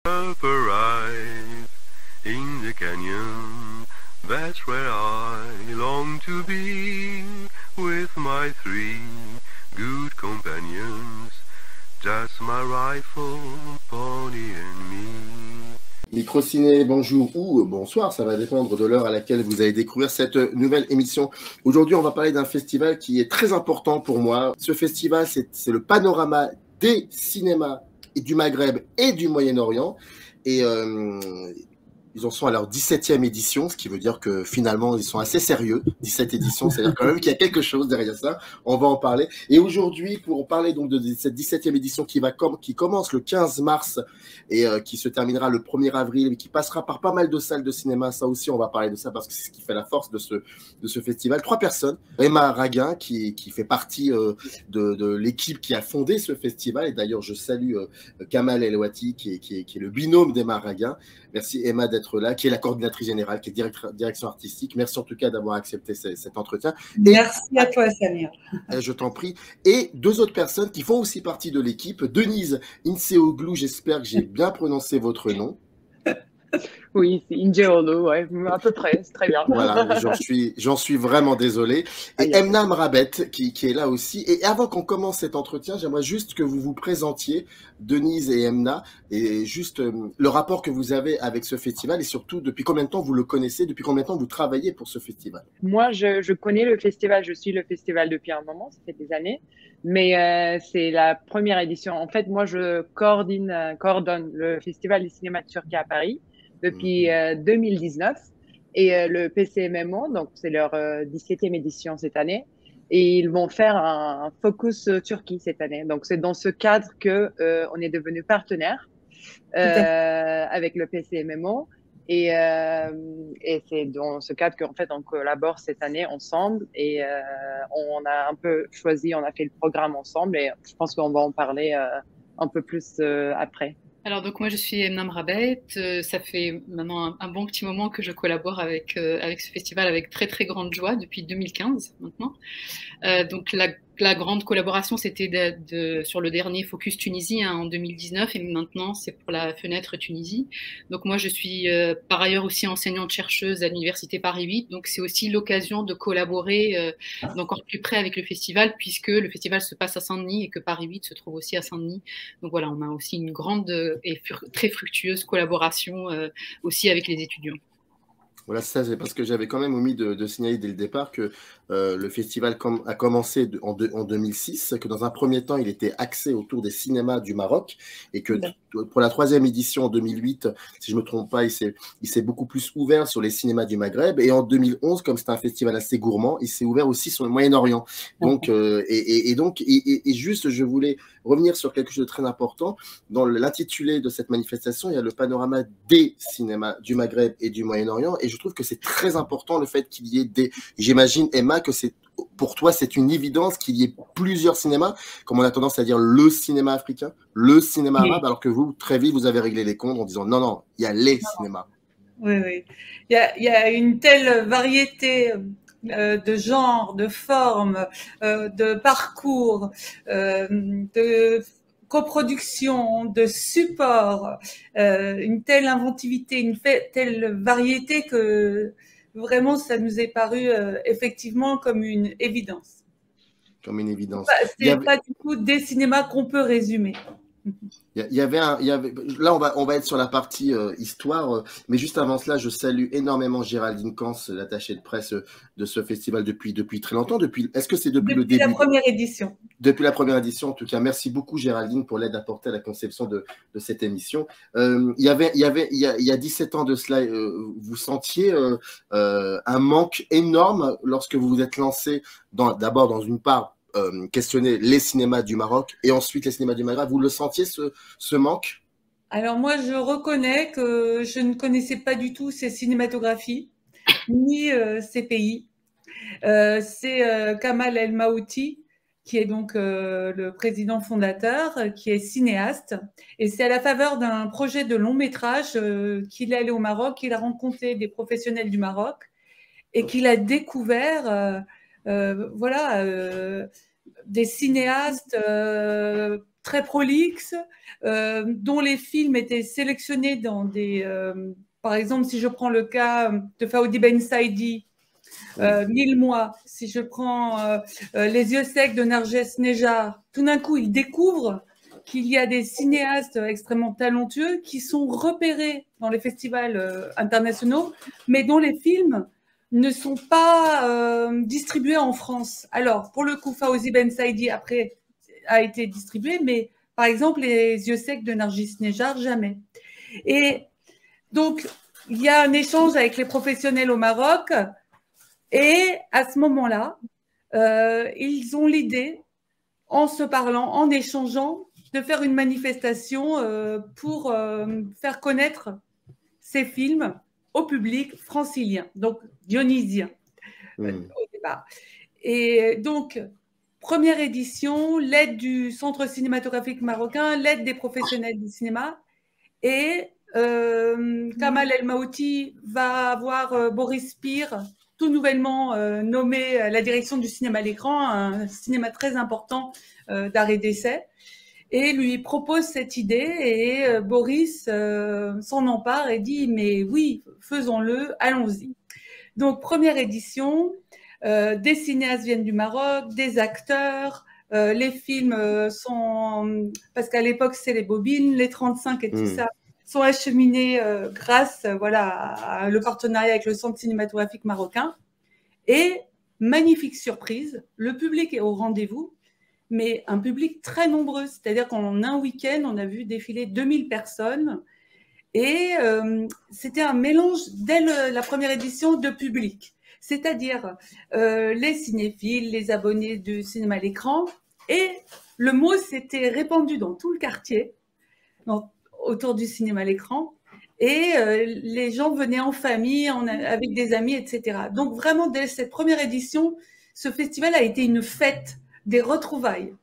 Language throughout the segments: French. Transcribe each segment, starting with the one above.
Up arrive in the canyon, that's where I long to be, with my three good companions, just my rifle, pony and me. Microciné, bonjour ou bonsoir, ça va dépendre de l'heure à laquelle vous allez découvrir cette nouvelle émission. Aujourd'hui, on va parler d'un festival qui est très important pour moi. Ce festival, c'est le panorama des cinémas du Maghreb et du Moyen-Orient. Et ils en sont à leur 17e édition, ce qui veut dire que finalement, ils sont assez sérieux. 17 éditions, c'est-à-dire quand même qu'il y a quelque chose derrière ça. On va en parler. Et aujourd'hui, pour parler donc de cette 17e édition qui commence le 15 mars et qui se terminera le 1er avril, et qui passera par pas mal de salles de cinéma, ça aussi, on va parler de ça parce que c'est ce qui fait la force de ce festival. 3 personnes. Emma Raguin, qui fait partie de l'équipe qui a fondé ce festival. Et d'ailleurs, je salue Kamal Elouati, qui est le binôme d'Emma Raguin. Merci Emma d'être là, qui est la coordinatrice générale, qui est direction artistique. Merci en tout cas d'avoir accepté cet entretien. Merci à toi, Samir. Je t'en prie. Et 2 autres personnes qui font aussi partie de l'équipe. Denise Inseoglou, j'espère que j'ai bien prononcé votre nom. Oui, c'est Injeolo, ouais, à peu près, c'est très bien. Voilà, j'en suis vraiment désolé. Et Emna Mrabet, qui est là aussi. Et avant qu'on commence cet entretien, j'aimerais juste que vous vous présentiez, Denise et Emna, et juste le rapport que vous avez avec ce festival et surtout depuis combien de temps vous le connaissez, depuis combien de temps vous travaillez pour ce festival. Moi, je connais le festival, je suis le festival depuis un moment, ça fait des années, mais c'est la première édition. En fait, moi, je coordonne le festival du cinéma turc à Paris depuis 2019 et le PCMMO, donc c'est leur 17e édition cette année, et ils vont faire un focus Turquie cette année. Donc c'est dans ce cadre que on est devenu partenaire avec le PCMMO et c'est dans ce cadre qu'en fait on collabore cette année ensemble et on a un peu choisi, on a fait le programme ensemble et je pense qu'on va en parler un peu plus après. Alors donc moi je suis Emna Mrabet, ça fait maintenant un bon petit moment que je collabore avec ce festival avec très très grande joie depuis 2015 maintenant. Donc la grande collaboration c'était sur le dernier Focus Tunisie en 2019 et maintenant c'est pour la fenêtre Tunisie. Donc moi je suis par ailleurs aussi enseignante chercheuse à l'université Paris 8, donc c'est aussi l'occasion de collaborer d'encore plus près avec le festival puisque le festival se passe à Saint-Denis et que Paris 8 se trouve aussi à Saint-Denis. Donc voilà, on a aussi une grande et très fructueuse collaboration aussi avec les étudiants. Voilà, ça c'est parce que j'avais quand même omis de signaler dès le départ que le festival a commencé en 2006, que dans un premier temps il était axé autour des cinémas du Maroc et que pour la 3e édition en 2008, si je ne me trompe pas, il s'est beaucoup plus ouvert sur les cinémas du Maghreb et en 2011, comme c'est un festival assez gourmand, il s'est ouvert aussi sur le Moyen-Orient. Donc, et juste, je voulais revenir sur quelque chose de très important. Dans l'intitulé de cette manifestation, il y a le panorama des cinémas du Maghreb et du Moyen-Orient et je trouve que c'est très important le fait qu'il y ait des... J'imagine, Emma, que pour toi, c'est une évidence qu'il y ait plusieurs cinémas, comme on a tendance à dire le cinéma africain, le cinéma arabe, alors que vous, très vite, vous avez réglé les comptes en disant non, il y a les cinémas. Oui. Il y a une telle variété de genres, de formes, de parcours, de coproduction, de support, une telle inventivité, une telle variété que vraiment, ça nous est paru effectivement comme une évidence. Comme une évidence. C'est pas du tout des cinémas qu'on peut résumer. Là, on va être sur la partie histoire, mais juste avant cela, je salue énormément Géraldine Kans, l'attachée de presse de ce festival depuis très longtemps. Est-ce que c'est depuis le début? Depuis la première édition. Depuis la première édition, en tout cas. Merci beaucoup, Géraldine, pour l'aide apportée à la conception de cette émission. Il y a 17 ans de cela, vous sentiez un manque énorme lorsque vous vous êtes lancé d'abord dans une part questionner les cinémas du Maroc et ensuite les cinémas du Maghreb. Vous le sentiez ce manque? Alors moi, je reconnais que je ne connaissais pas du tout ces cinématographies, ni ces pays. C'est Kamal El Maouti, qui est donc le président fondateur, qui est cinéaste. Et c'est à la faveur d'un projet de long métrage qu'il est allé au Maroc, qu'il a rencontré des professionnels du Maroc et qu'il a découvert des cinéastes très prolixe, dont les films étaient sélectionnés dans des… par exemple, si je prends le cas de Fawzi Ben Saidi, 1000 mois, si je prends Les yeux secs de Narges Nejar, tout d'un coup, il découvre qu'il y a des cinéastes extrêmement talentueux qui sont repérés dans les festivals internationaux, mais dont les films ne sont pas distribués en France. Alors, pour le coup, Fawzi Ben Saidi, après, a été distribué, mais par exemple, Les yeux secs de Narges Nejar, jamais. Et donc, il y a un échange avec les professionnels au Maroc, et à ce moment-là, ils ont l'idée, en se parlant, en échangeant, de faire une manifestation pour faire connaître ces films au public francilien, donc dionysien au départ. Et donc, première édition, l'aide du Centre cinématographique marocain, l'aide des professionnels du cinéma, et Kamal El Maouti va avoir Boris Spir, tout nouvellement nommé à la direction du cinéma à l'écran, un cinéma très important d'art et d'essai, et lui propose cette idée, et Boris s'en empare et dit « mais oui, faisons-le, allons-y ». Donc, première édition, des cinéastes viennent du Maroc, des acteurs, les films sont… parce qu'à l'époque, c'est les bobines, les 35 et tout ça, sont acheminés grâce voilà, à le partenariat avec le Centre cinématographique marocain. Et, magnifique surprise, le public est au rendez-vous, mais un public très nombreux. C'est-à-dire qu'en un week-end, on a vu défiler 2000 personnes. Et c'était un mélange, dès la première édition, de public. C'est-à-dire les cinéphiles, les abonnés du cinéma à l'écran. Et le mot s'était répandu dans tout le quartier, autour du cinéma à l'écran. Et les gens venaient en famille, avec des amis, etc. Donc vraiment, dès cette première édition, ce festival a été une fête des retrouvailles.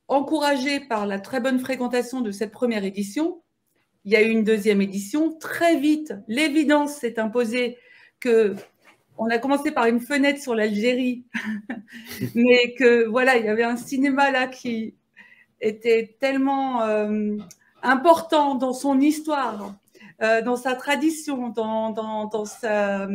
Encouragé par la très bonne fréquentation de cette première édition, il y a eu une deuxième édition. Très vite, l'évidence s'est imposée qu'on a commencé par une fenêtre sur l'Algérie, mais que voilà, il y avait un cinéma là qui était tellement important dans son histoire, dans sa tradition, dans sa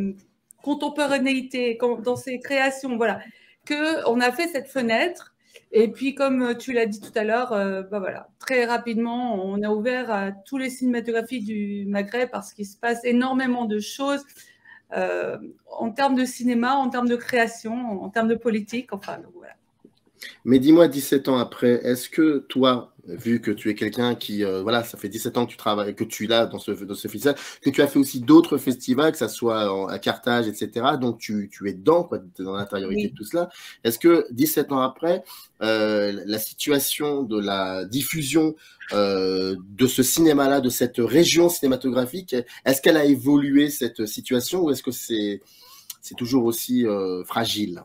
contemporanéité, dans ses créations, voilà, qu'on a fait cette fenêtre. Et puis, comme tu l'as dit tout à l'heure, voilà, très rapidement, on a ouvert à tous les cinématographies du Maghreb parce qu'il se passe énormément de choses en termes de cinéma, en termes de création, en termes de politique, enfin, donc, voilà. Mais dis-moi, 17 ans après, est-ce que toi, vu que tu es quelqu'un qui, voilà, ça fait 17 ans que tu travailles, que tu es là dans ce festival, que tu as fait aussi d'autres festivals, que ça soit à Carthage, etc., donc tu es dedans, quoi, tu es dans l'intériorité de tout cela. Est-ce que 17 ans après, la situation de la diffusion de ce cinéma-là, de cette région cinématographique, est-ce qu'elle a évolué, cette situation, ou est-ce que c'est toujours aussi fragile ?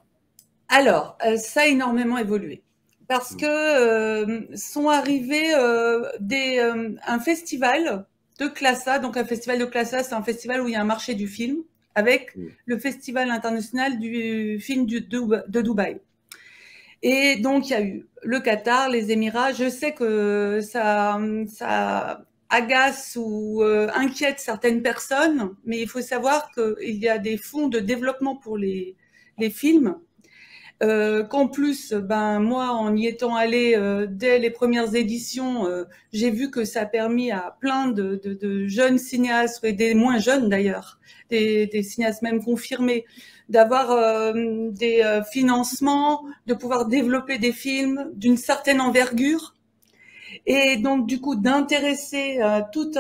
Alors, ça a énormément évolué parce que sont arrivés un festival de Classa. Donc, un festival de Classa, c'est un festival où il y a un marché du film avec le Festival international du film de Dubaï. Et donc, il y a eu le Qatar, les Émirats. Je sais que ça agace ou inquiète certaines personnes, mais il faut savoir qu'il y a des fonds de développement pour les films. Qu'en plus, moi, en y étant allée dès les premières éditions, j'ai vu que ça a permis à plein de jeunes cinéastes, et des moins jeunes d'ailleurs, des cinéastes même confirmés, d'avoir des financements, de pouvoir développer des films d'une certaine envergure. Et donc, du coup, d'intéresser toute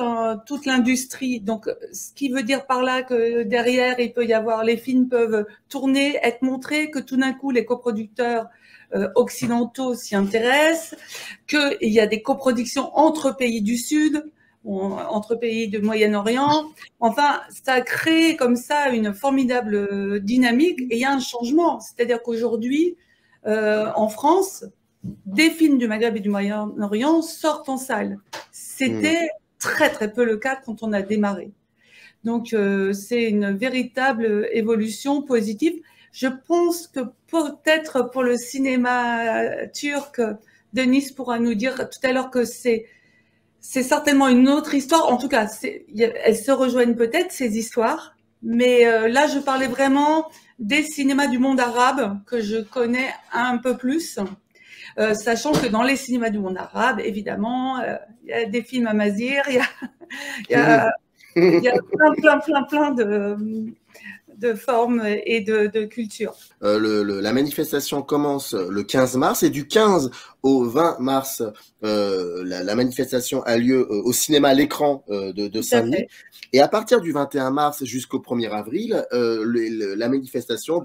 l'industrie. Donc, ce qui veut dire par là que derrière, il peut y avoir, les films peuvent tourner, être montrés, que tout d'un coup, les coproducteurs occidentaux s'y intéressent, qu'il y a des coproductions entre pays du Sud, entre pays du Moyen-Orient. Enfin, ça crée comme ça une formidable dynamique et il y a un changement. C'est-à-dire qu'aujourd'hui, en France, des films du Maghreb et du Moyen-Orient sortent en salle. C'était très très peu le cas quand on a démarré. Donc c'est une véritable évolution positive. Je pense que peut-être pour le cinéma turc, Denis pourra nous dire tout à l'heure que c'est certainement une autre histoire. En tout cas, elles se rejoignent peut-être, ces histoires. Mais là, je parlais vraiment des cinémas du monde arabe que je connais un peu plus. Sachant que dans les cinémas du monde arabe, évidemment, il y a des films amazigh, il y a plein de formes et de cultures. La manifestation commence le 15 mars et du 15 au 20 mars, la manifestation a lieu au cinéma à l'écran de Saint-Denis. Et à partir du 21 mars jusqu'au 1er avril, la manifestation,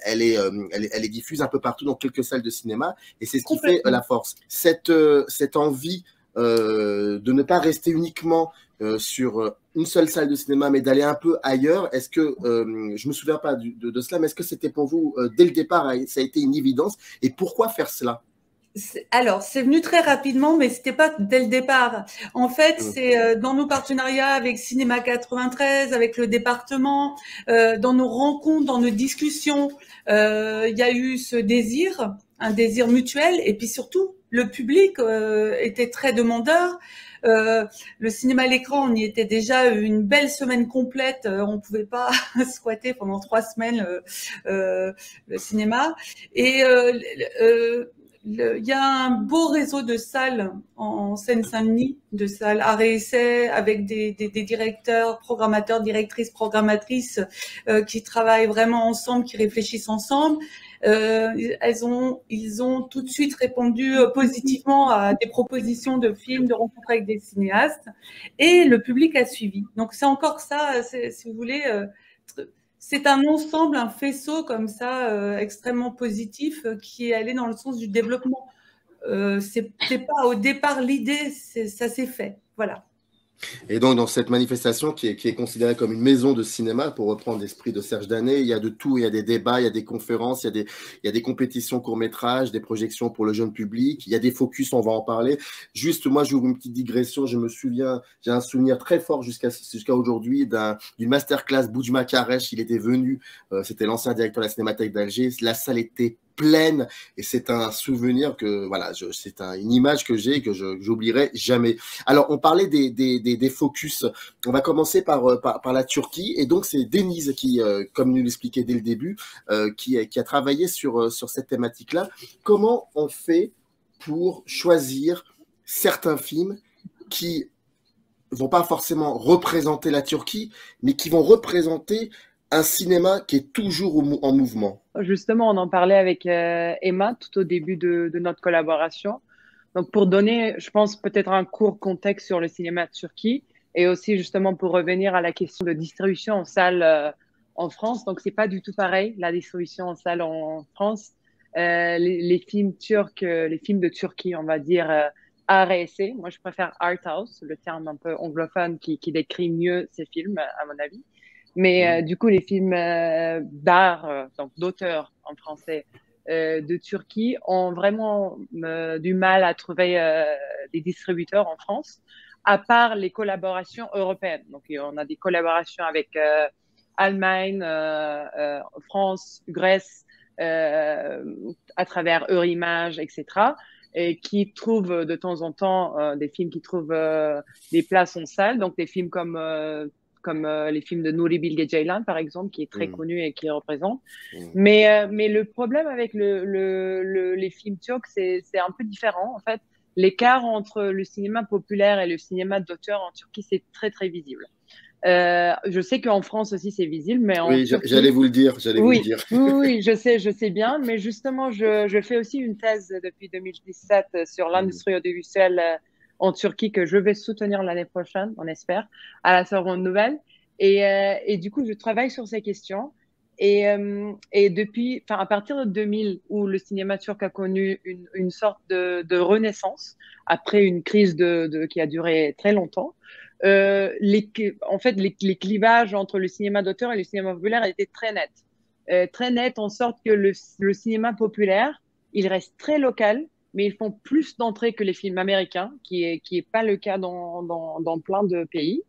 elle est diffuse un peu partout dans quelques salles de cinéma et c'est ce qui fait la force. Cette envie de ne pas rester uniquement sur une seule salle de cinéma, mais d'aller un peu ailleurs. Est-ce que, je me souviens pas de cela, mais est-ce que c'était pour vous, dès le départ, ça a été une évidence? Et pourquoi faire cela? Alors, c'est venu très rapidement, mais c'était pas dès le départ. En fait, c'est dans nos partenariats avec Cinéma 93, avec le département, dans nos rencontres, dans nos discussions, il y a eu ce désir, un désir mutuel, et puis surtout, le public était très demandeur. Le cinéma à l'écran, on y était déjà une belle semaine complète. On pouvait pas squatter pendant 3 semaines le cinéma. Et il y a un beau réseau de salles en Seine-Saint-Denis, de salles art et essai, avec des directeurs, programmateurs, directrices, programmatrices qui travaillent vraiment ensemble, qui réfléchissent ensemble. Ils ont tout de suite répondu positivement à des propositions de films, de rencontres avec des cinéastes, et le public a suivi. Donc c'est encore ça, si vous voulez, c'est un ensemble, un faisceau comme ça, extrêmement positif, qui est allé dans le sens du développement. C'est pas au départ l'idée, ça s'est fait, voilà. Et donc, dans cette manifestation qui est considérée comme une maison de cinéma, pour reprendre l'esprit de Serge Danet, il y a de tout, il y a des débats, il y a des conférences, il y a des compétitions courts-métrages, des projections pour le jeune public, il y a des focus, on va en parler. Juste, moi, j'ouvre une petite digression, je me souviens, j'ai un souvenir très fort jusqu'à aujourd'hui d'une masterclass Boudjma Karesh, il était venu, c'était l'ancien directeur de la Cinémathèque d'Alger, la salle était pleine et c'est un souvenir que voilà, c'est une image que j'ai que j'oublierai jamais. Alors on parlait des focus. On va commencer par la Turquie et donc c'est Denise qui, comme nous l'expliquait dès le début, qui a travaillé sur cette thématique-là. Comment on fait pour choisir certains films qui vont pas forcément représenter la Turquie, mais qui vont représenter un cinéma qui est toujours en mouvement? Justement, on en parlait avec Emma tout au début de notre collaboration. Donc, pour donner, je pense, peut-être un court contexte sur le cinéma de Turquie et aussi justement pour revenir à la question de distribution en salle en France. Donc, c'est pas du tout pareil, la distribution en salle en France. Les films turcs, les films de Turquie, on va dire, art et essai. Moi, je préfère art house, le terme un peu anglophone qui décrit mieux ces films, à mon avis. Mais du coup, les films d'art, donc d'auteur en français, de Turquie ont vraiment du mal à trouver des distributeurs en France, à part les collaborations européennes. Donc, on a des collaborations avec Allemagne, France, Grèce, à travers Eurimage, etc., et qui trouvent de temps en temps des films qui trouvent des places en salle. Donc, des films comme les films de Nuri Bilge Ceylan, par exemple, qui est très connu et qui représente. Mais le problème avec les films turcs, c'est un peu différent. En fait, l'écart entre le cinéma populaire et le cinéma d'auteur en Turquie, c'est très, très visible. Je sais qu'en France aussi, c'est visible, mais en Turquie... j'allais vous le dire. Oui, je sais bien. Mais justement, je fais aussi une thèse depuis 2017 sur l'industrie audiovisuelle en Turquie que je vais soutenir l'année prochaine, on espère, à la Sorbonne Nouvelle. Et du coup, je travaille sur ces questions. Et depuis, à partir de 2000, où le cinéma turc a connu une sorte de renaissance, après une crise qui a duré très longtemps, en fait, les clivages entre le cinéma d'auteur et le cinéma populaire étaient très nets. Très nets en sorte que le cinéma populaire, il reste très local, mais ils font plus d'entrées que les films américains, qui est pas le cas dans plein de pays.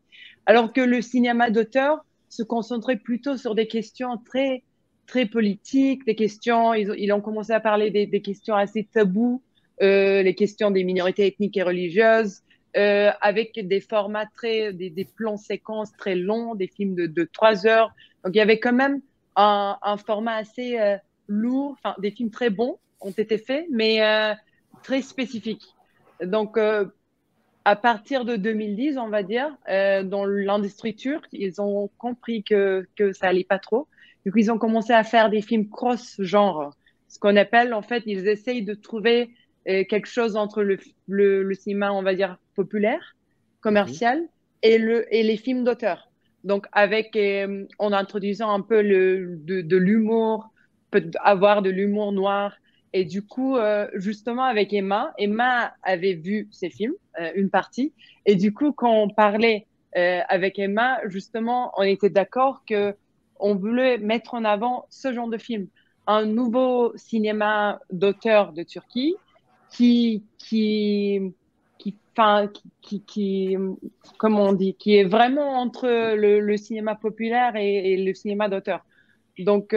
Alors que le cinéma d'auteur se concentrait plutôt sur des questions très, très politiques, des questions, ils ont commencé à parler des questions assez tabous, les questions des minorités ethniques et religieuses, avec des formats des plans séquences très longs, des films de 3 heures. Donc, il y avait quand même un format assez lourd, enfin, des films très bons ont été faits, mais très spécifiques. Donc, à partir de 2010, on va dire, dans l'industrie turque, ils ont compris que ça allait pas trop. Du coup, ils ont commencé à faire des films cross-genre. Ce qu'on appelle, en fait, ils essayent de trouver quelque chose entre le cinéma, on va dire, populaire, commercial, et les films d'auteur. Donc, en introduisant un peu de l'humour, peut avoir de l'humour noir. Et du coup, justement, avec Emma avait vu ces films, une partie. Et du coup, quand on parlait avec Emma, justement, on était d'accord que on voulait mettre en avant ce genre de film. Un nouveau cinéma d'auteur de Turquie comment on dit, qui est vraiment entre le cinéma populaire et le cinéma d'auteur. Donc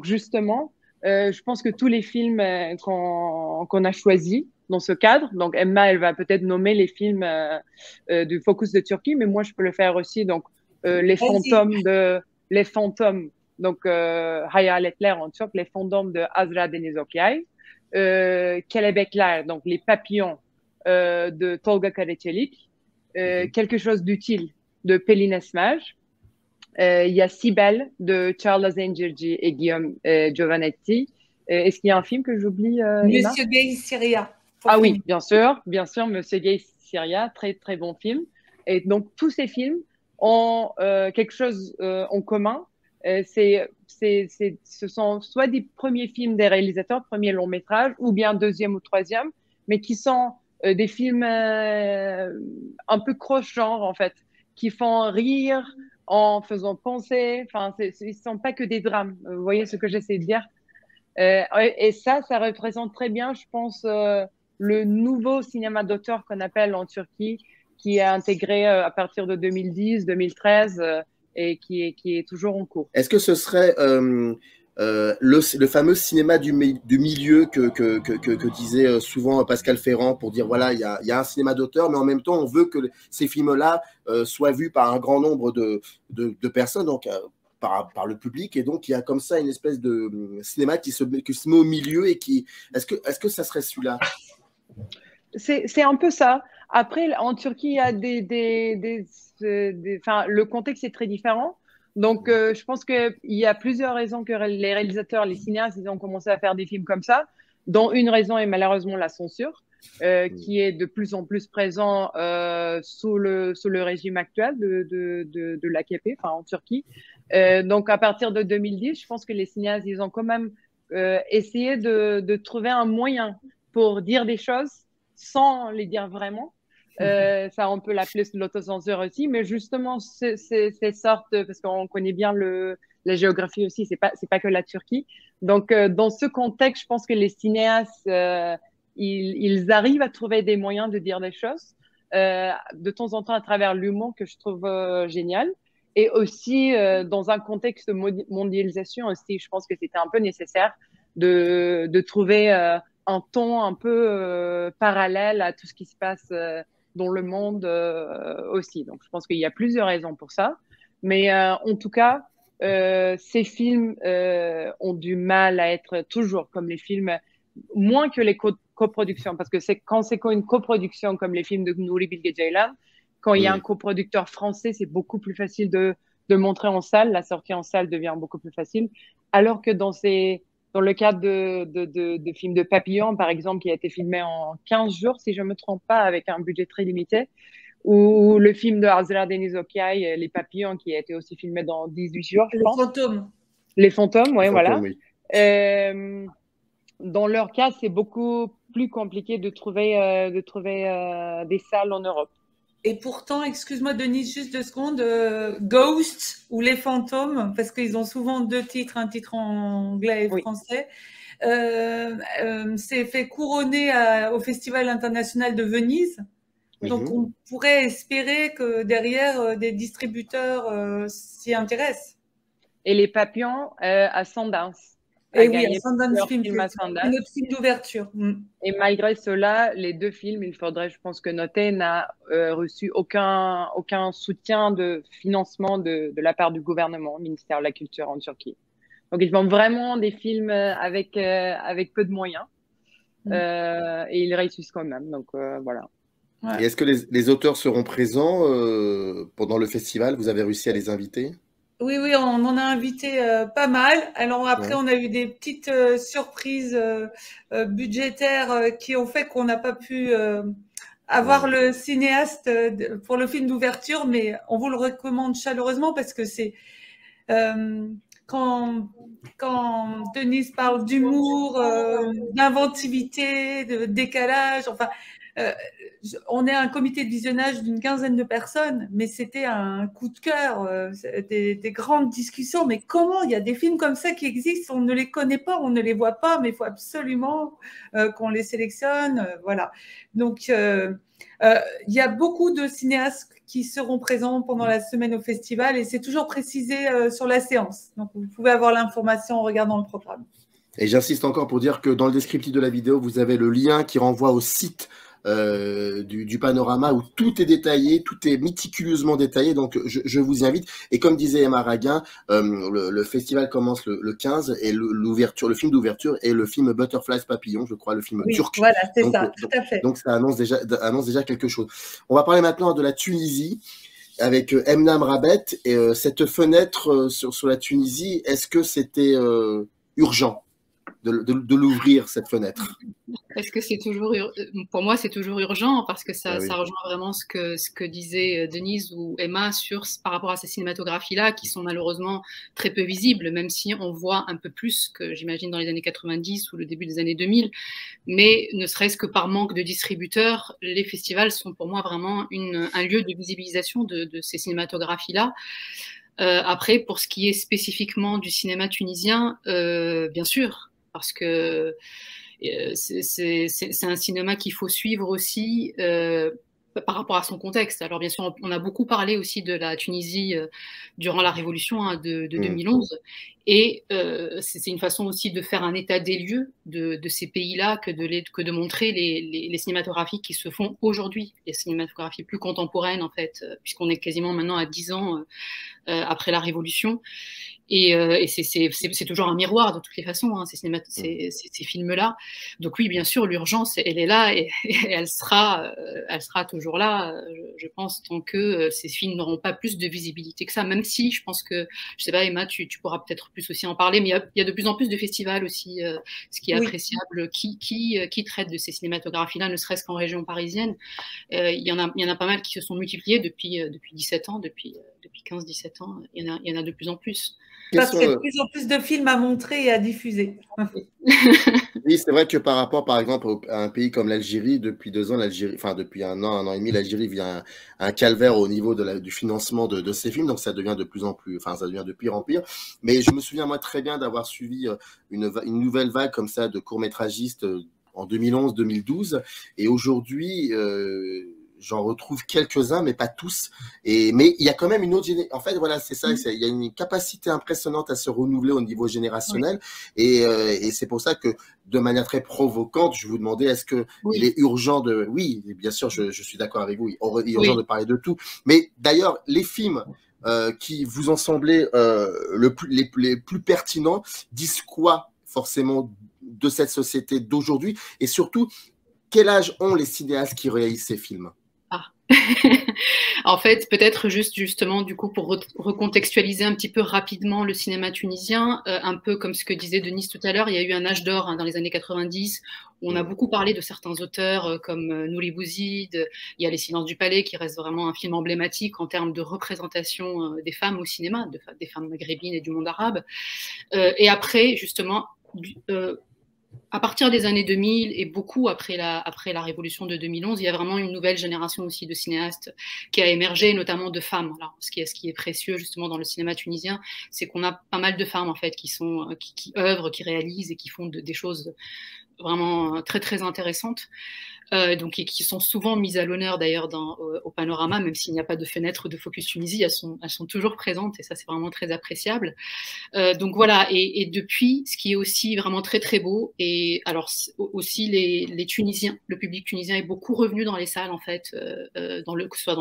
justement, je pense que tous les films qu'on a choisis dans ce cadre, donc Emma, elle va peut-être nommer les films du Focus de Turquie, mais moi, je peux le faire aussi. Donc, les fantômes, donc Hayaletler en turc, les fantômes de Azra Deniz Okyay, Kelebekler, donc les papillons de Tolga Karaçelik, Quelque chose d'utile de Pelin Esmer. Il y a Sibel de Charles Zengerci et Guillaume Giovanetti. Est-ce qu'il y a un film que j'oublie, Monsieur Gay Syria. Ah oui, bien sûr, Monsieur Gay Syria, très très bon film. Et donc tous ces films ont quelque chose en commun. Ce sont soit des premiers films des réalisateurs, premiers longs métrages, ou bien deuxième ou troisième, mais qui sont des films un peu croche-genre en fait, qui font rire en faisant penser. Enfin, ils sont pas que des drames. Vous voyez ce que j'essaie de dire? Et ça représente très bien, je pense, le nouveau cinéma d'auteur qu'on appelle en Turquie, qui est intégré à partir de 2010-2013 et qui est toujours en cours. Est-ce que ce serait le fameux cinéma du milieu que disait souvent Pascal Ferrand pour dire voilà, il y a un cinéma d'auteur, mais en même temps, on veut que ces films-là soient vus par un grand nombre de personnes, donc par le public, et donc il y a comme ça une espèce de cinéma qui se met au milieu et qui... Est-ce que ça serait celui-là? C'est un peu ça. Après, en Turquie, il y a le contexte est très différent. Donc, je pense qu'il y a plusieurs raisons que les réalisateurs, les cinéastes, ils ont commencé à faire des films comme ça, dont une raison est malheureusement la censure, qui est de plus en plus présent sous le régime actuel de l'AKP, enfin en Turquie. Donc, à partir de 2010, je pense que les cinéastes, ils ont quand même essayé de trouver un moyen pour dire des choses sans les dire vraiment. Ça, on peut l'appeler l'autocensure aussi, mais justement, ces sortes, parce qu'on connaît bien la géographie aussi, c'est pas que la Turquie. Donc, dans ce contexte, je pense que les cinéastes, ils arrivent à trouver des moyens de dire des choses, de temps en temps à travers l'humour que je trouve génial. Et aussi, dans un contexte de mondialisation aussi, je pense que c'était un peu nécessaire de trouver un ton un peu parallèle à tout ce qui se passe dans le monde aussi. Donc, je pense qu'il y a plusieurs raisons pour ça. Mais en tout cas, ces films ont du mal à être toujours comme les films, moins que les coproductions, parce que quand c'est une coproduction comme les films de Nuri Bilge Ceylan, quand il y a un coproducteur français, c'est beaucoup plus facile de montrer en salle. La sortie en salle devient beaucoup plus facile. Alors que dans le cadre de films de Papillon, par exemple, qui a été filmé en 15 jours, si je ne me trompe pas, avec un budget très limité, ou le film de Azra Deniz Okyay, Les Papillons, qui a été aussi filmé dans 18 jours, je pense. Les fantômes, oui, voilà. Oui. Dans leur cas, c'est beaucoup plus compliqué de trouver des salles en Europe. Et pourtant, excuse-moi Denise, juste 2 secondes, Ghost ou Les Fantômes, parce qu'ils ont souvent 2 titres, un titre en anglais et français, c'est fait couronner au Festival international de Venise. Donc, on pourrait espérer que derrière, des distributeurs s'y intéressent. Et Les Papillons à Sundance. Et oui, à Sundance Film Festival, Festival. C'est notre film d'ouverture. Et malgré cela, les deux films, il faudrait, je pense, que noter, n'a reçu aucun soutien de financement de la part du gouvernement, ministère de la Culture en Turquie. Donc, ils font vraiment des films avec peu de moyens. Et ils réussissent quand même. Donc, voilà. Ouais. Et est-ce que les auteurs seront présents pendant le festival? Vous avez réussi à les inviter? Oui, oui, on en a invité pas mal. Alors après, on a eu des petites surprises budgétaires qui ont fait qu'on n'a pas pu avoir le cinéaste pour le film d'ouverture, mais on vous le recommande chaleureusement parce que c'est quand Denise parle d'humour, d'inventivité, de décalage, enfin, on est un comité de visionnage d'une 15aine de personnes, mais c'était un coup de cœur, des grandes discussions. Mais comment il y a des films comme ça qui existent? On ne les connaît pas, on ne les voit pas, mais il faut absolument qu'on les sélectionne. Voilà. Donc, il y a beaucoup de cinéastes qui seront présents pendant la semaine au festival et c'est toujours précisé sur la séance. Donc, vous pouvez avoir l'information en regardant le programme. Et j'insiste encore pour dire que dans le descriptif de la vidéo, vous avez le lien qui renvoie au site du panorama où tout est détaillé, tout est méticuleusement détaillé, donc je vous y invite. Et comme disait Emma Raguin, le festival commence le 15 et le film d'ouverture est le film Butterflies Papillon, je crois, le film turc. Voilà, c'est ça, tout à fait. Donc ça annonce déjà quelque chose. On va parler maintenant de la Tunisie avec Emnam Rabet et cette fenêtre sur la Tunisie, est-ce que c'était urgent de l'ouvrir, cette fenêtre? Est-ce que c'est toujours pour moi, c'est toujours urgent parce que ça rejoint vraiment ce que disaient Denise ou Emma par rapport à ces cinématographies-là qui sont malheureusement très peu visibles, même si on voit un peu plus que j'imagine dans les années 90 ou le début des années 2000. Mais ne serait-ce que par manque de distributeurs, les festivals sont pour moi vraiment un lieu de visibilisation de ces cinématographies-là. Après, pour ce qui est spécifiquement du cinéma tunisien, bien sûr, parce que c'est un cinéma qu'il faut suivre aussi par rapport à son contexte. Alors bien sûr, on a beaucoup parlé aussi de la Tunisie durant la révolution de 2011, et c'est une façon aussi de faire un état des lieux de ces pays-là que de montrer les cinématographies qui se font aujourd'hui, les cinématographies plus contemporaines en fait, puisqu'on est quasiment maintenant à 10 ans après la révolution. Et c'est toujours un miroir de toutes les façons, hein, ces films-là. Donc oui, bien sûr, l'urgence, elle est là et elle sera toujours là, je pense, tant que ces films n'auront pas plus de visibilité que ça. Même si, je pense que, je sais pas, Emma, tu pourras peut-être plus aussi en parler, mais il y a de plus en plus de festivals aussi, ce qui est appréciable, qui traitent de ces cinématographies-là, ne serait-ce qu'en région parisienne. Il y en a pas mal qui se sont multipliés depuis 17 ans, depuis 15-17 ans. Il y en a de plus en plus. Parce qu'il y a de plus en plus de films à montrer et à diffuser. Oui, c'est vrai que par rapport, par exemple, à un pays comme l'Algérie, depuis 2 ans, depuis un an et demi, l'Algérie vit un calvaire au niveau du financement de ces films, donc ça devient de plus en plus, ça devient de pire en pire. Mais je me souviens, moi, très bien d'avoir suivi une nouvelle vague comme ça de courts-métragistes en 2011-2012, et aujourd'hui, j'en retrouve quelques-uns, mais pas tous. Mais il y a quand même une autre génération. En fait, voilà, c'est ça. Il y a une capacité impressionnante à se renouveler au niveau générationnel. Et c'est pour ça que, de manière très provocante, je vous demandais, est-ce qu'il est urgent de... Oui, bien sûr, je suis d'accord avec vous. Il est urgent de parler de tout. Mais d'ailleurs, les films qui vous ont semblé les plus pertinents disent quoi, forcément, de cette société d'aujourd'hui? Et surtout, quel âge ont les cinéastes qui réalisent ces films? En fait, peut-être justement, du coup, pour recontextualiser un petit peu rapidement le cinéma tunisien, un peu comme ce que disait Denise tout à l'heure, il y a eu un âge d'or dans les années 90, où on a beaucoup parlé de certains auteurs comme Nouri Bouzid, il y a Les Silences du Palais, qui reste vraiment un film emblématique en termes de représentation des femmes au cinéma, des femmes maghrébines et du monde arabe. Et après, justement... à partir des années 2000 et beaucoup après la révolution de 2011, il y a vraiment une nouvelle génération aussi de cinéastes qui a émergé, notamment de femmes. Alors, ce qui est précieux justement dans le cinéma tunisien, c'est qu'on a pas mal de femmes en fait qui œuvrent, qui réalisent et qui font des choses vraiment très très intéressantes. donc, et qui sont souvent mises à l'honneur d'ailleurs au panorama, même s'il n'y a pas de fenêtre de Focus Tunisie, elles sont toujours présentes et ça c'est vraiment très appréciable. Donc voilà, et depuis, ce qui est aussi vraiment très très beau, et alors aussi les Tunisiens, le public tunisien est beaucoup revenu dans les salles en fait, que ce soit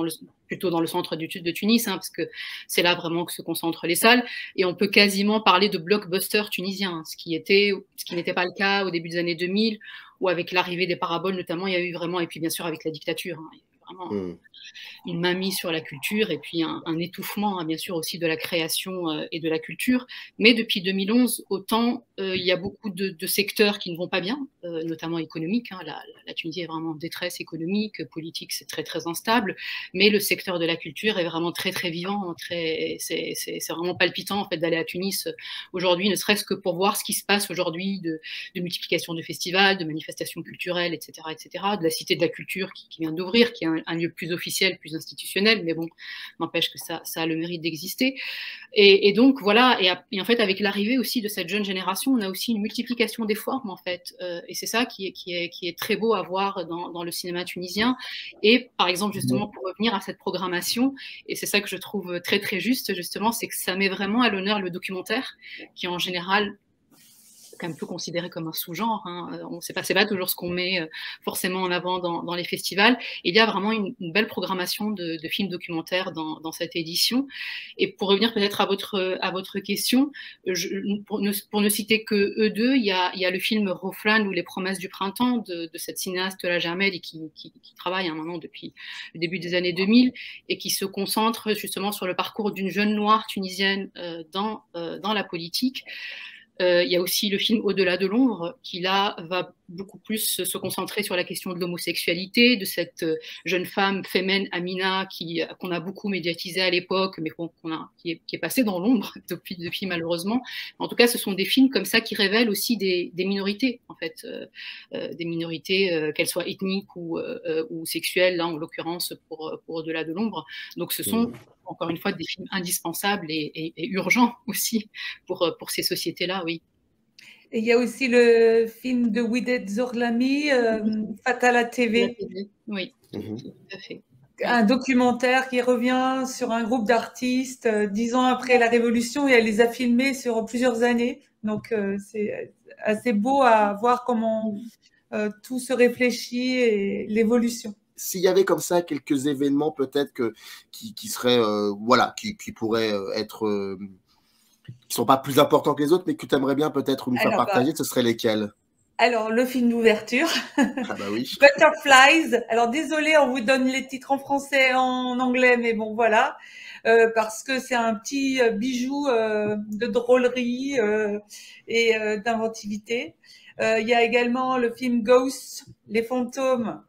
plutôt dans le centre de Tunis, hein, parce que c'est là vraiment que se concentrent les salles, et on peut quasiment parler de blockbuster tunisien, ce qui n'était pas le cas au début des années 2000, où avec l'arrivée des paraboles notamment, il y a eu vraiment, et puis bien sûr avec la dictature, hein, il y a eu vraiment une mainmise sur la culture, et puis un étouffement, hein, bien sûr aussi de la création et de la culture. Mais depuis 2011, autant il y a beaucoup de secteurs qui ne vont pas bien, notamment économiques, hein. La Tunisie est vraiment en détresse économique, politique, c'est très très instable, mais le secteur de la culture est vraiment très très vivant, c'est vraiment palpitant en fait d'aller à Tunis aujourd'hui, ne serait-ce que pour voir ce qui se passe aujourd'hui de multiplication de festivals, de manifestations culturelles, etc., etc., de la Cité de la Culture qui vient d'ouvrir, qui est un lieu plus officiel, plus institutionnel, mais bon, n'empêche que ça a le mérite d'exister. Et donc voilà, et en fait avec l'arrivée aussi de cette jeune génération, on a aussi une multiplication des formes en fait, et c'est ça qui est très beau à voir dans le cinéma tunisien. Et par exemple justement pour revenir à cette programmation, et c'est ça que je trouve très très juste justement, c'est que ça met vraiment à l'honneur le documentaire, qui en général quand même peu considéré comme un sous-genre, hein. C'est pas toujours ce qu'on met forcément en avant dans les festivals. Et il y a vraiment une belle programmation de films documentaires dans cette édition. Et pour revenir peut-être à votre question, pour ne citer que eux deux, il y a le film Roflan ou Les promesses du printemps de cette cinéaste La Germel, et qui travaille maintenant depuis le début des années 2000, et qui se concentre justement sur le parcours d'une jeune noire tunisienne dans la politique. Il y a aussi le film Au-delà de l'ombre, qui là va beaucoup plus se concentrer sur la question de l'homosexualité, de cette jeune femme Femen Amina qu'on a beaucoup médiatisée à l'époque, mais qui est passée dans l'ombre depuis malheureusement. En tout cas, ce sont des films comme ça qui révèlent aussi des minorités, en fait, des minorités, qu'elles soient ethniques ou sexuelles, là en l'occurrence pour Au-delà de l'ombre. Donc ce sont encore une fois des films indispensables et urgents aussi pour ces sociétés-là, oui. Et il y a aussi le film de Widet Zorlami, Fatala TV. Oui, tout à fait. Un documentaire qui revient sur un groupe d'artistes 10 ans après la Révolution, et elle les a filmés sur plusieurs années. Donc, c'est assez beau à voir comment tout se réfléchit et l'évolution. S'il y avait comme ça quelques événements peut-être qui seraient, qui pourraient être, qui sont pas plus importants que les autres, mais que tu aimerais bien peut-être nous faire partager, ce serait lesquels? Alors, le film d'ouverture, ah bah oui. Butterflies. Alors, désolé, on vous donne les titres en français et en anglais, mais bon, voilà. Parce que c'est un petit bijou de drôlerie et d'inventivité. Il y a également le film Ghosts, Les fantômes,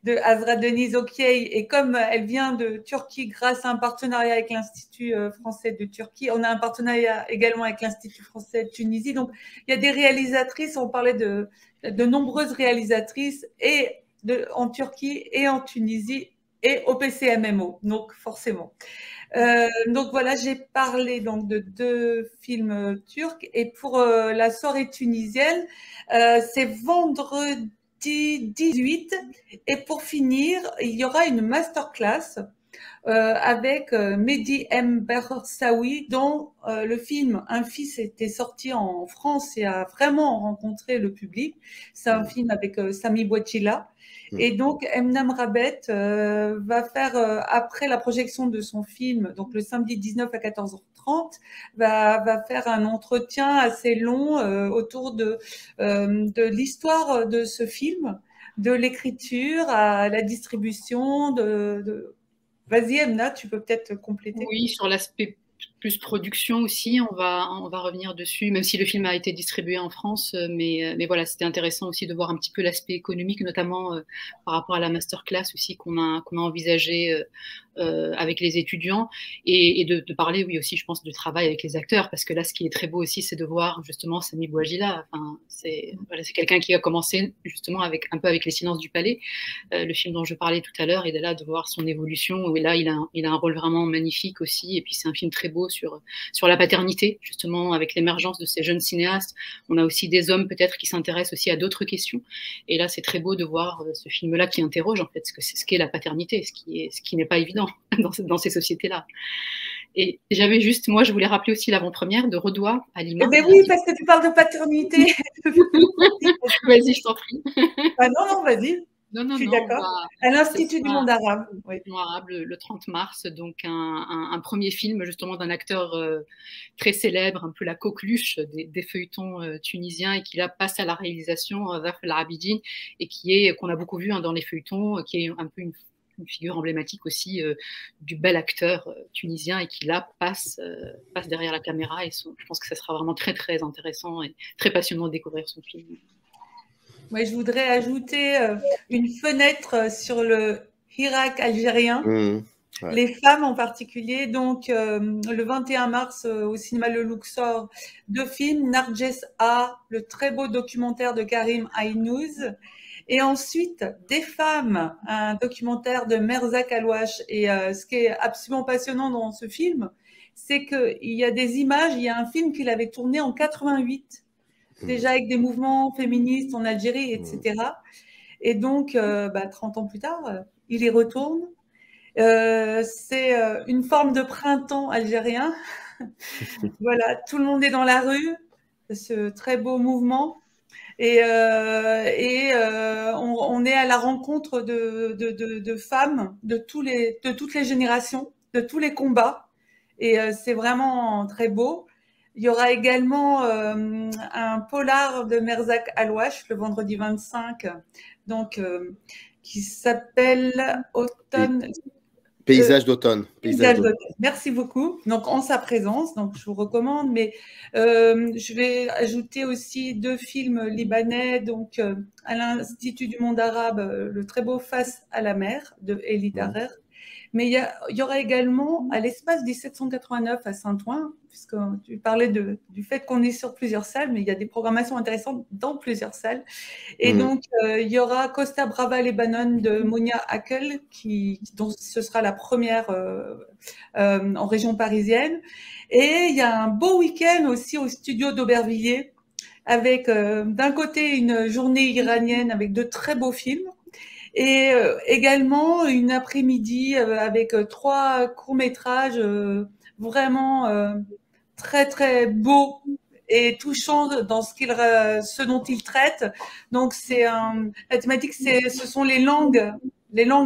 de Azra Deniz Okyay, et comme elle vient de Turquie grâce à un partenariat avec l'Institut français de Turquie, on a un partenariat également avec l'Institut français de Tunisie. Donc, il y a des réalisatrices, on parlait de nombreuses réalisatrices en Turquie et en Tunisie et au PCMMO, donc forcément. Donc voilà, j'ai parlé donc de 2 films turcs, et pour la soirée tunisienne, c'est vendredi 18, et pour finir, il y aura une masterclass avec Mehdi M. Bersaoui, dont le film Un fils était sorti en France et a vraiment rencontré le public. C'est un film avec Sami Bouatchila. Et donc, Emnam Rabet va faire, après la projection de son film, donc le samedi 19 à 14h30, va faire un entretien assez long autour de l'histoire de ce film, de l'écriture à la distribution. Vas-y, Emna, tu peux peut-être compléter. Oui, sur l'aspect plus production aussi, on va revenir dessus, même si le film a été distribué en France, mais voilà, c'était intéressant aussi de voir un petit peu l'aspect économique, notamment par rapport à la masterclass aussi qu'on a envisagé avec les étudiants, et de parler, oui, aussi, je pense, de travail avec les acteurs, parce que là, ce qui est très beau aussi, c'est de voir justement Sami Bouajila. Enfin, c'est quelqu'un qui a commencé justement un peu avec Les Silences du Palais, le film dont je parlais tout à l'heure, et de là de voir son évolution, où là, il a un rôle vraiment magnifique aussi, et puis c'est un film très beau beau sur la paternité, justement, avec l'émergence de ces jeunes cinéastes. On a aussi des hommes peut-être qui s'intéressent aussi à d'autres questions. Et là, c'est très beau de voir ce film-là qui interroge, en fait, ce qu'est la paternité, ce qui n'est pas évident dans ces sociétés-là. Et j'avais juste, moi, je voulais rappeler aussi l'avant-première de Redois à Lima. Mais oui, parce que tu parles de paternité. Vas-y, je t'en prie. Ah non, vas-y. Non, je suis d'accord. À l'Institut du monde arabe. Oui. Le 30 mars, donc un premier film justement d'un acteur très célèbre, un peu la coqueluche des feuilletons tunisiens, et qui là passe à la réalisation, Zaf El Abidine, et qu'on a beaucoup vu dans les feuilletons, qui est un peu une figure emblématique aussi du bel acteur tunisien, et qui là passe derrière la caméra. Et je pense que ça sera vraiment très très intéressant et très passionnant de découvrir son film. Oui, je voudrais ajouter une fenêtre sur le Hirak algérien, ouais. Les femmes en particulier. Donc, le 21 mars, au cinéma Le Luxor, 2 films, Narges A, le très beau documentaire de Karim Aynouz, et ensuite Des femmes, un documentaire de Merzak Alouache. Et ce qui est absolument passionnant dans ce film, c'est qu'il y a des images, il y a un film qu'il avait tourné en 88, déjà avec des mouvements féministes en Algérie, etc. Et donc, 30 ans plus tard, il y retourne. C'est une forme de printemps algérien. Voilà, tout le monde est dans la rue, ce très beau mouvement. Et on est à la rencontre de femmes de toutes les générations, de tous les combats. Et c'est vraiment très beau. Il y aura également un polar de Merzak Alouache le vendredi 25, donc, qui s'appelle Automne. Paysage d'automne. Merci beaucoup. Donc, en sa présence, donc je vous recommande. Mais je vais ajouter aussi 2 films libanais. Donc, à l'Institut du monde arabe, le très beau Face à la mer de Elie Darer. Mais il y aura également à l'espace 1789 à Saint-Ouen, puisque tu parlais du fait qu'on est sur plusieurs salles, mais il y a des programmations intéressantes dans plusieurs salles. Et donc, il y aura Costa Brava Lebanon de Monia Hakel, dont ce sera la première en région parisienne. Et il y a un beau week-end aussi au studio d'Aubervilliers, avec d'un côté une journée iranienne avec de très beaux films, et également une après-midi avec 3 courts-métrages vraiment très très beaux et touchants dans ce dont ils traitent. Donc la thématique, ce sont les langues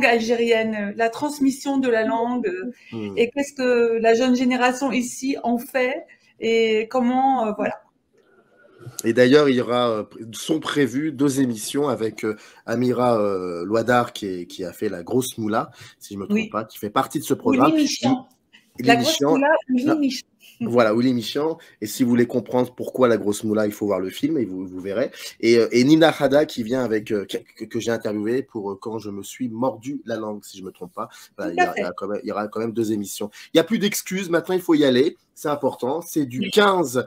algériennes, la transmission de la langue, et qu'est-ce que la jeune génération ici en fait, et comment voilà. Et d'ailleurs, sont prévues 2 émissions avec Amira Louadar qui a fait La Grosse Moula, si je ne me trompe pas, qui fait partie de ce programme. La Grosse Moula, Willy Michon. Voilà, Willy Michon. Et si vous voulez comprendre pourquoi La Grosse Moula, il faut voir le film et vous verrez. Et Nina Hada qui vient avec que j'ai interviewé pour Quand je me suis mordu la langue, si je ne me trompe pas. Voilà, il y aura quand même 2 émissions. Il n'y a plus d'excuses. Maintenant, il faut y aller. C'est important. C'est du 15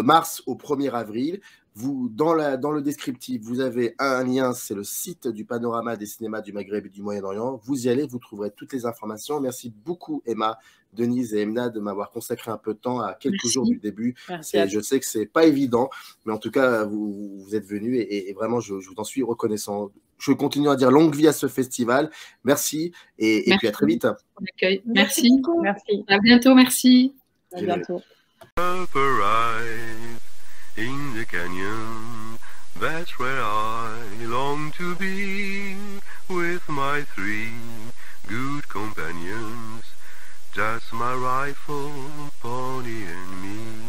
mars au 1er avril. Dans le descriptif, vous avez un lien, c'est le site du Panorama des cinémas du Maghreb et du Moyen-Orient. Vous y allez, vous trouverez toutes les informations. Merci beaucoup, Emma, Denise et Emna, de m'avoir consacré un peu de temps à quelques jours du début. Je sais que ce n'est pas évident, mais en tout cas, vous êtes venus et vraiment, je vous en suis reconnaissant. Je continue à dire longue vie à ce festival. Merci et puis à très vite. Merci. Merci. À bientôt, merci. À bientôt. In the canyon, that's where I long to be, with my 3 good companions, just my rifle, pony and me.